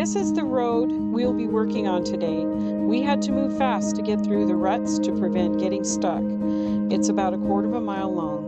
This is the road we'll be working on today. We had to move fast to get through the ruts to prevent getting stuck. It's about a quarter of a mile long.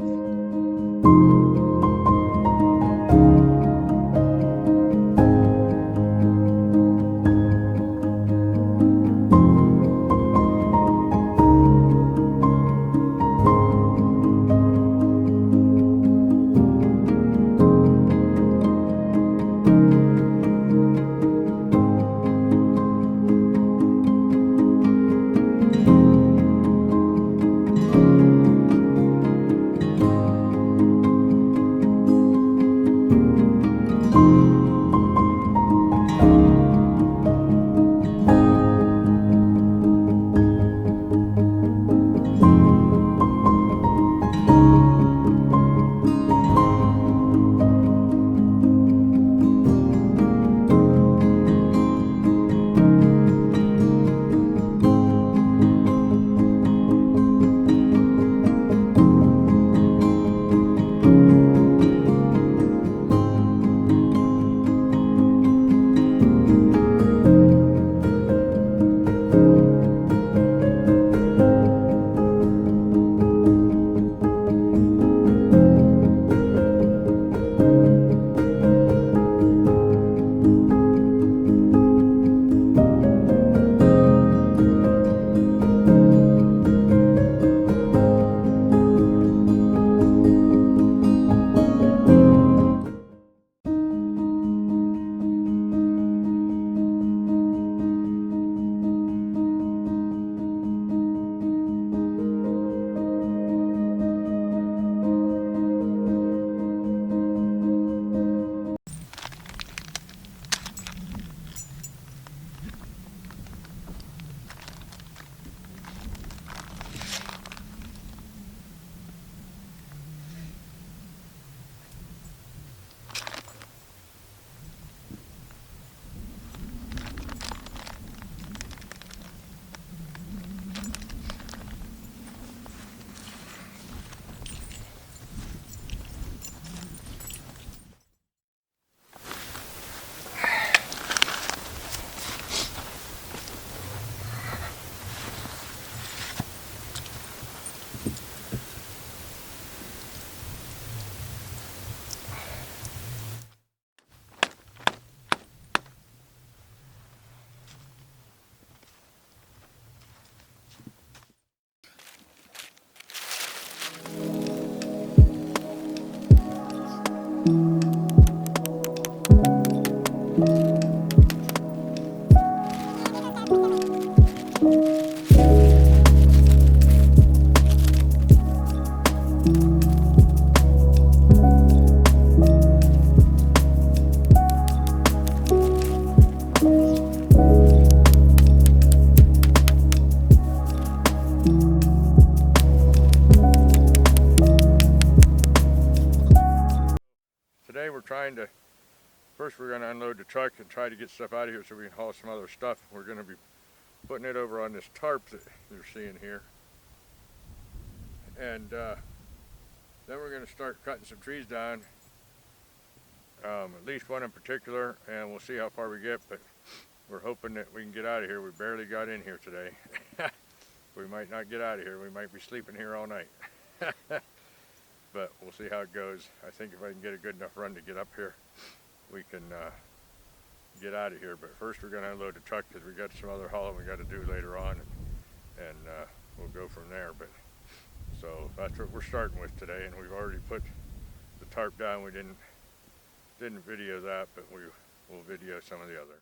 Today we're going to unload the truck and try to get stuff out of here so we can haul some other stuff. We're going to be putting it over on this tarp that you're seeing here. And then we're going to start cutting some trees down, at least one in particular, and we'll see how far we get, but we're hoping that we can get out of here. We barely got in here today. We might not get out of here. We might be sleeping here all night. But we'll see how it goes. I think if I can get a good enough run to get up here, we can get out of here. But first we're going to unload the truck because we got some other hauling we got to do later on, and we'll go from there. But so that's what we're starting with today, and we've already put the tarp down. We didn't video that, but we'll video some of the other.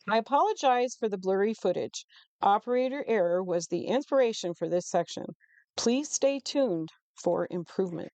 I apologize for the blurry footage. Operator error was the inspiration for this section. Please stay tuned for improvement.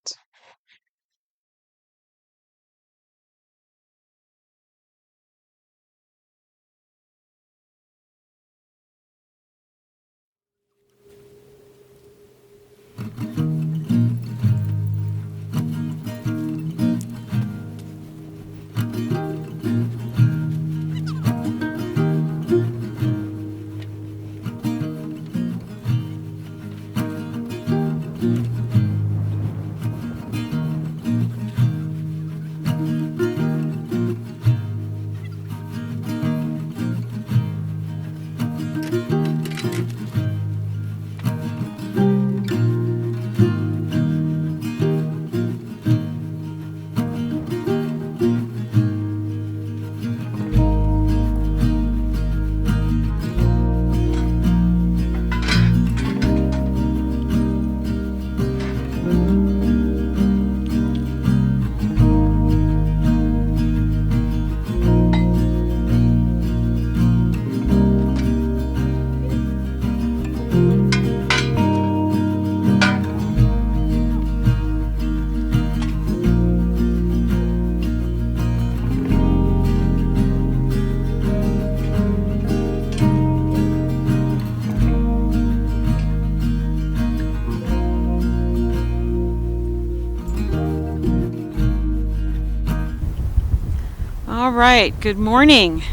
right, good morning.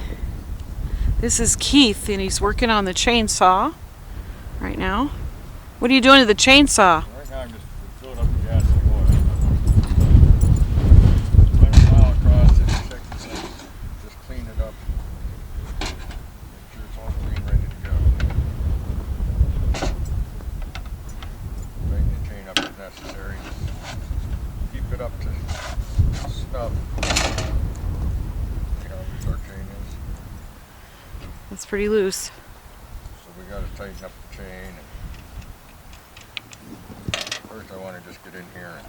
This is Keith, and he's working on the chainsaw right now. What are you doing to the chainsaw? Right now I'm just filling up the gas and oil. Let it plow across it, check the thing, just clean it up. Make sure it's all clean, ready to go. Tighten the chain up if necessary. Keep it up to snuff. See how loose our chain is? It's pretty loose. So we got to tighten up the chain. First I want to just get in here and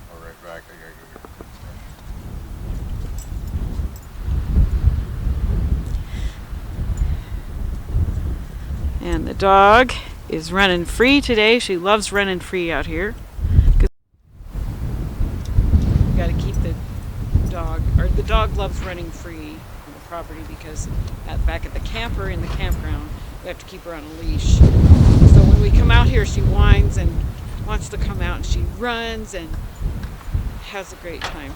go right back. I gotta go get the thing. And the dog is running free today. She loves running free out here. Got to keep the dog loves running free on the property because back at the camper in the campground, we have to keep her on a leash. So when we come out here, she whines and wants to come out, and she runs and has a great time.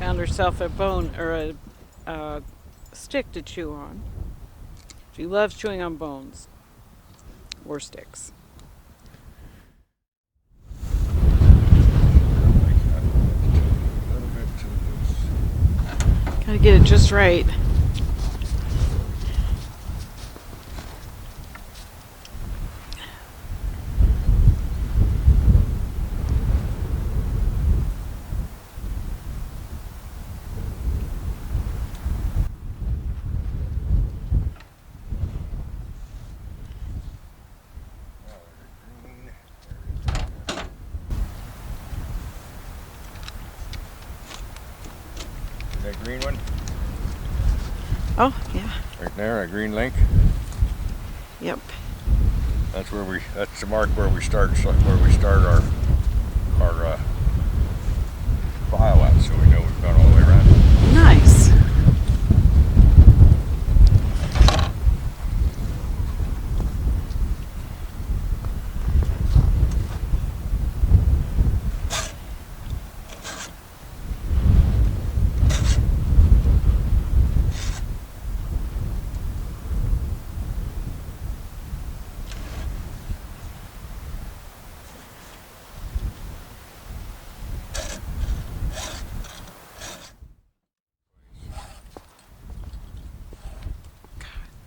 Found herself a bone or a stick to chew on. She loves chewing on bones or sticks. A little bit too loose. Gotta get it just right. That green one? Oh, yeah. Right there, a green link. Yep. That's the mark where we start our file at, so we know we've gone all the way around. Nice.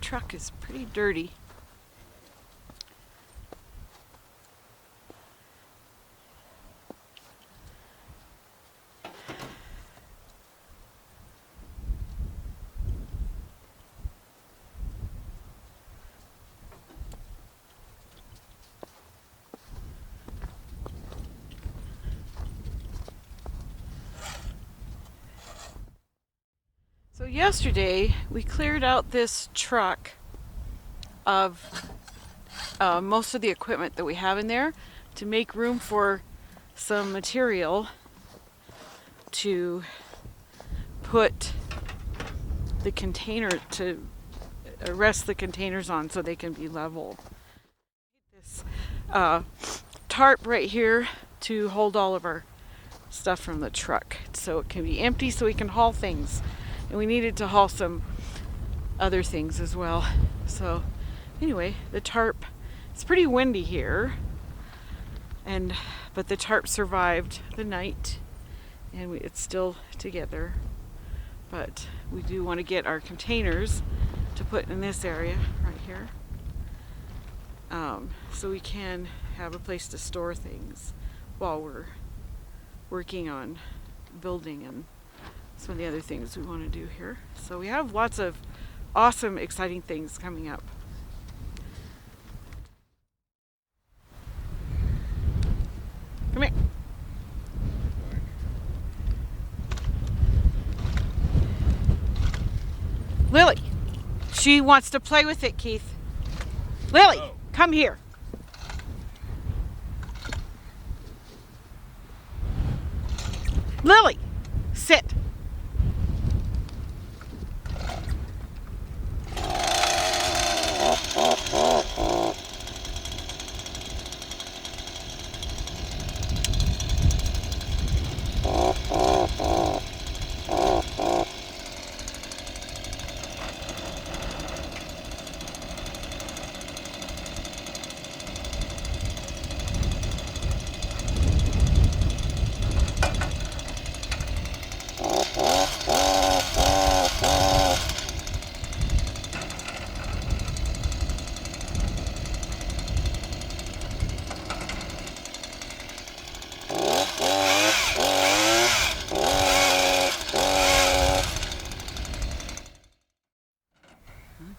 Truck is pretty dirty. So yesterday we cleared out this truck of most of the equipment that we have in there to make room for some material to put the container to rest the containers on so they can be level. This tarp right here to hold all of our stuff from the truck so it can be empty so we can haul things. And we needed to haul some other things as well. So anyway, the tarp, it's pretty windy here, but the tarp survived the night, and it's still together. But we do want to get our containers to put in this area right here, so we can have a place to store things while we're working on building and some of the other things we want to do here. So we have lots of awesome, exciting things coming up. Come here. Lily, she wants to play with it, Keith. Lily, Oh. come here. Lily, sit.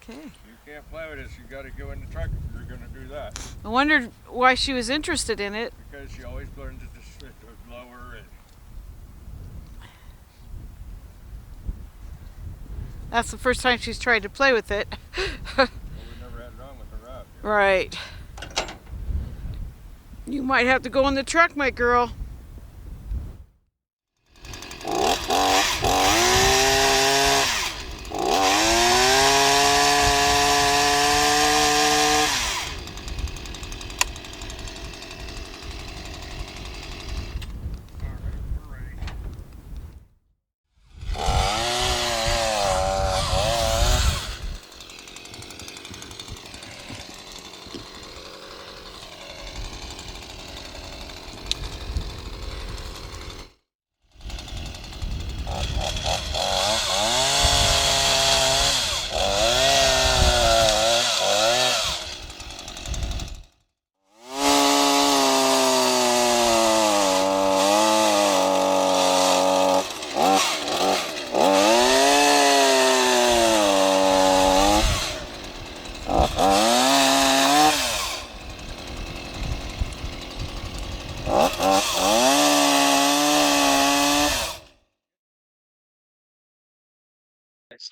Okay. You can't play with this. You got to go in the truck if you're going to do that. I wondered why she was interested in it. Because she always learns to just sit lower and. That's the first time she's tried to play with it. Well, we never had it on with her out. Right. You might have to go in the truck, my girl.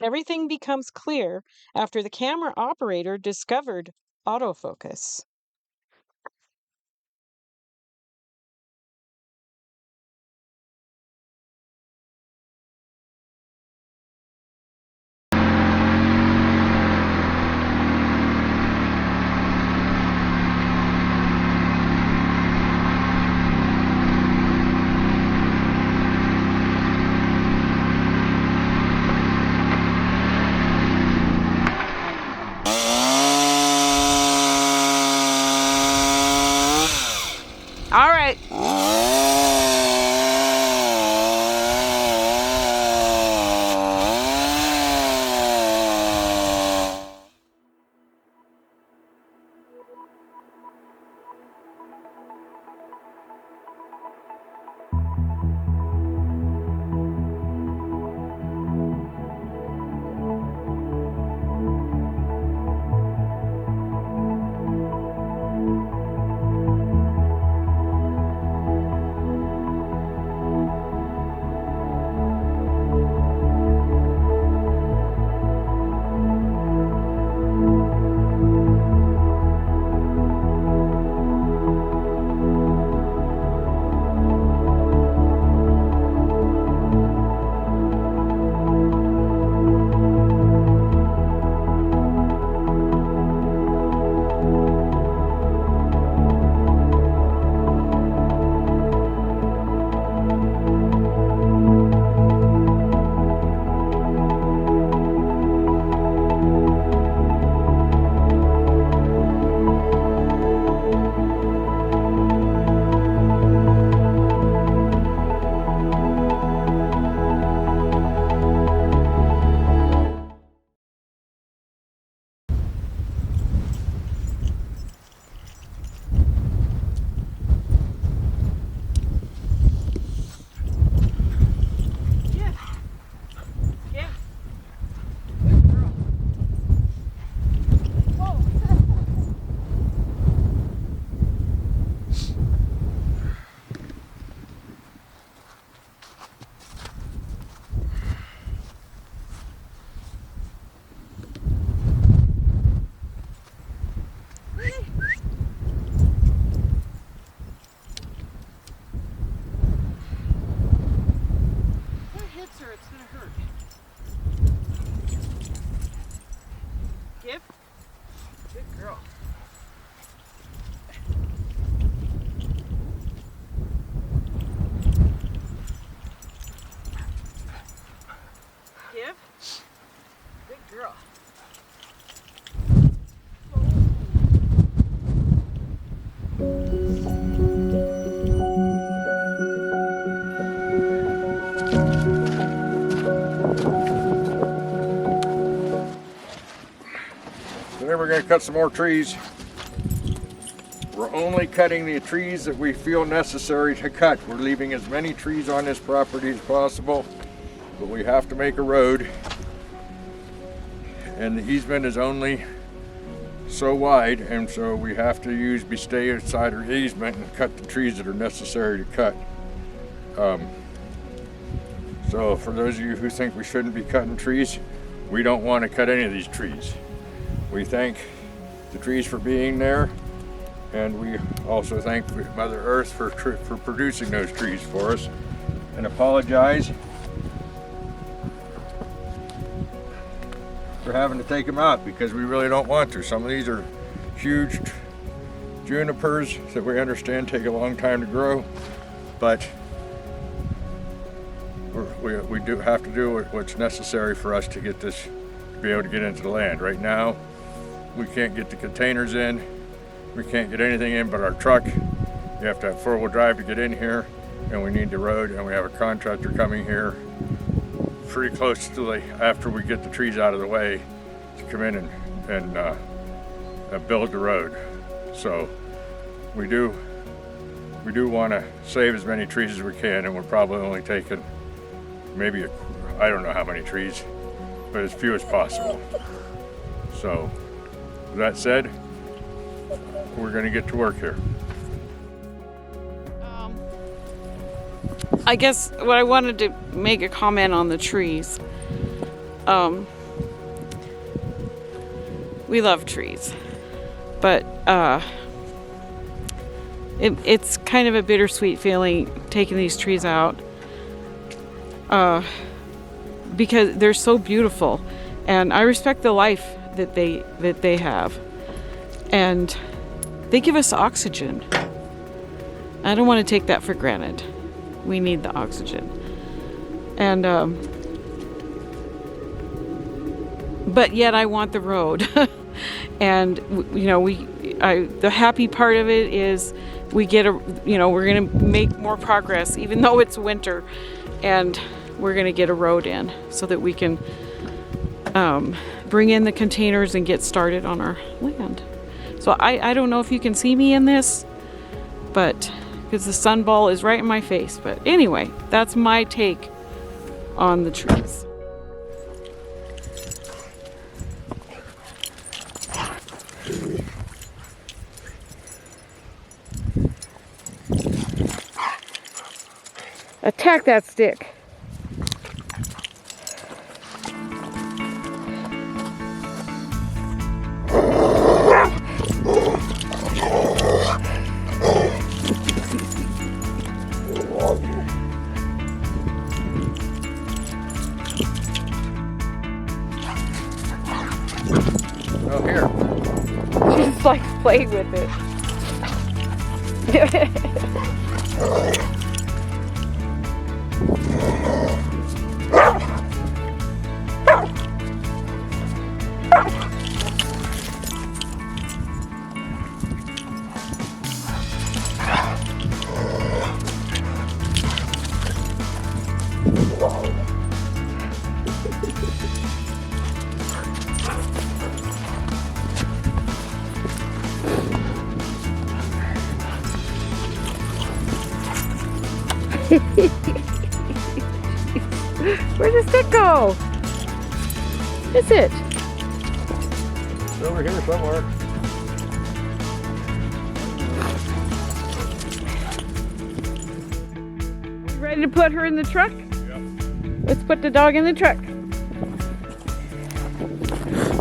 Everything becomes clear after the camera operator discovered autofocus. girl. Today we're going to cut some more trees. We're only cutting the trees that we feel necessary to cut. We're leaving as many trees on this property as possible, but we have to make a road. And the easement is only so wide, and so we have to stay inside our easement and cut the trees that are necessary to cut. So for those of you who think we shouldn't be cutting trees, we don't want to cut any of these trees. We thank the trees for being there, and we also thank Mother Earth for producing those trees for us, and apologize for having to take them out because we really don't want to. Some of these are huge junipers that we understand take a long time to grow, but we do have to do what's necessary for us to get this, to be able to get into the land. Right now, we can't get the containers in. We can't get anything in but our truck. You have to have four-wheel drive to get in here, and we need the road, and we have a contractor coming here pretty close to after we get the trees out of the way to come in and build the road. So we do want to save as many trees as we can, and we're probably only taking maybe I don't know how many trees, but as few as possible. So with that said, we're going to get to work here. I guess what I wanted to make a comment on the trees. We love trees, but it's kind of a bittersweet feeling taking these trees out because they're so beautiful, and I respect the life that they have, and they give us oxygen. I don't want to take that for granted. We need the oxygen, and but yet I want the road. And you know, the happy part of it is we get we're gonna make more progress even though it's winter, and we're gonna get a road in so that we can bring in the containers and get started on our land. So I don't know if you can see me in this, but because the sun ball is right in my face. But anyway, that's my take on the trees. Attack that stick. Oh, here. She just likes playing with it. Where'd the stick go? Is it? It's over here somewhere. Ready to put her in the truck? Yep. Let's put the dog in the truck.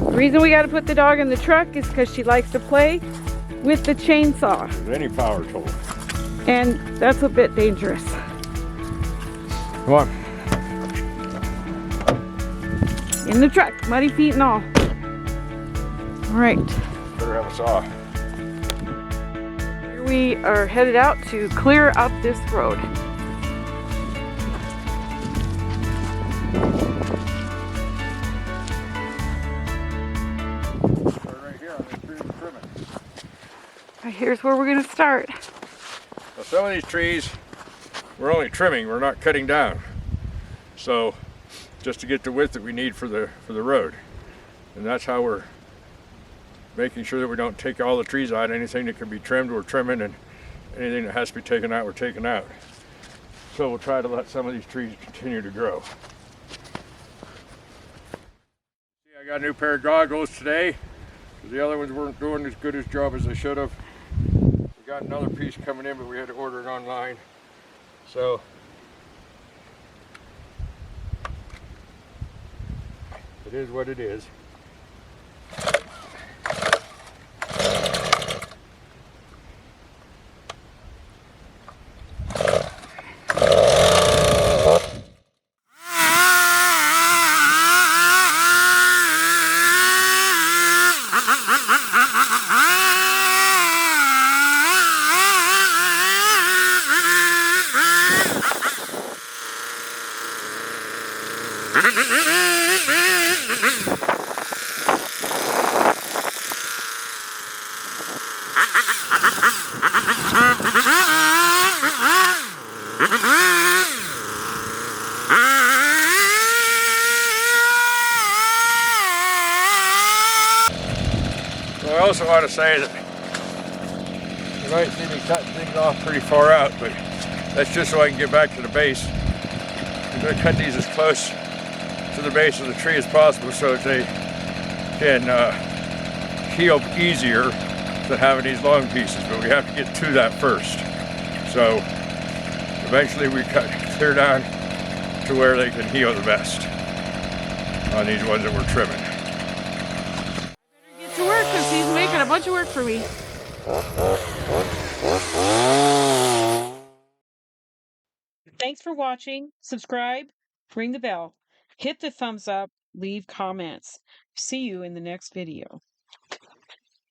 The reason we got to put the dog in the truck is because she likes to play with the chainsaw. With any power tool. And that's a bit dangerous. Come on. In the truck, muddy feet and all. All right. Better have a saw. Here we are headed out to clear out this road. into trimming. Right, here's where we're going to start. Now some of these trees we're only trimming, we're not cutting down. So just to get the width that we need for the road. And that's how we're making sure that we don't take all the trees out. Anything that can be trimmed, we're trimming, and anything that has to be taken out, we're taking out. So we'll try to let some of these trees continue to grow. See, I got a new pair of goggles today, because the other ones weren't doing as good a job as they should have. We got another piece coming in, but we had to order it online. So it is what it is. So I also want to say that you might see me cutting things off pretty far out, but that's just so I can get back to the base. I'm going to cut these as close to the base of the tree as possible so that they can heal easier than having these long pieces, but we have to get to that first. So eventually we cut clear down to where they can heal the best on these ones that we're trimming. Get to work because he's making a bunch of work for me. Thanks for watching. Subscribe, ring the bell, hit the thumbs up, leave comments. See you in the next video.